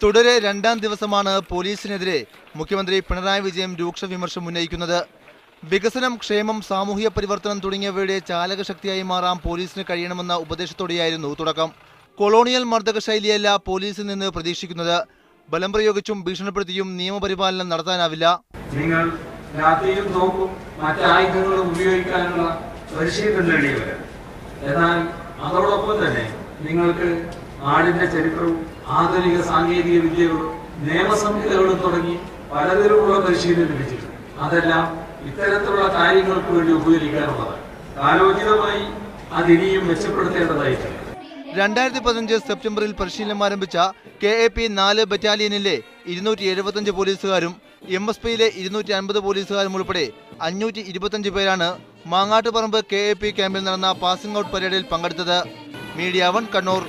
തുടരെ രണ്ടാം ദിവസമാണ് പോലീസിനെതിരെ മുഖ്യമന്ത്രി പിണറായി വിജയൻ രൂക്ഷ വിമർശനം ഉന്നയിക്കുന്നത്. വികസനം, ക്ഷേമം, സാമൂഹിക പരിവർത്തനം തുടങ്ങിയവയുടെ ചാലകശക്തിയായി മാറാൻ പോലീസിന് കഴിയണമെന്ന ഉപദേശത്തോടെയായിരുന്നു തുടക്കം. കൊളോണിയൽ മർദ്ദക ശൈലിയല്ല പോലീസിൽ നിന്ന് പ്രതീക്ഷിക്കുന്നത്. ബലം പ്രയോഗിച്ചും ഭീഷണിപ്പെടുത്തിയും നിയമപരിപാലനം നടത്താനാവില്ല. നിങ്ങൾ രാത്രിയും തോക്കും മറ്റായുധങ്ങളും ഉപയോഗിക്കാനുള്ള പരിശീലനം നേടിയവർ. എന്നാൽ അതോടൊപ്പം തന്നെ നിങ്ങൾക്ക് നാടിന്റെ ചരിത്രവും ആധുനിക സാങ്കേതിക വിദ്യകളും നിയമസംഹിതകളും തുടങ്ങി പലതരമുള്ള പരിശീലനം ലഭിച്ചിട്ടുണ്ട്. അതെല്ലാം ഇത്തരത്തിലുള്ള കാര്യങ്ങൾക്ക് വേണ്ടി ഉപകരിക്കാനുള്ളതാണ്. കാലോചിതമായി അതിനിയും മെച്ചപ്പെടുത്തേണ്ടതായിട്ടുണ്ട്. 2015 സെപ്റ്റംബറിൽ പരിശീലനം ആരംഭിച്ച KAP 4 ബറ്റാലിയനിലെ 275 പോലീസുകാരും MSPയിലെ 250 പോലീസുകാരും ഉൾപ്പെടെ 525 പേരാണ് മാങ്ങാട്ടുപറമ്പ് KAP ക്യാമ്പിൽ നടന്ന പാസിംഗ് ഔട്ട് പരേഡിൽ പങ്കെടുത്തത്. മീഡിയ 1 കണ്ണൂർ.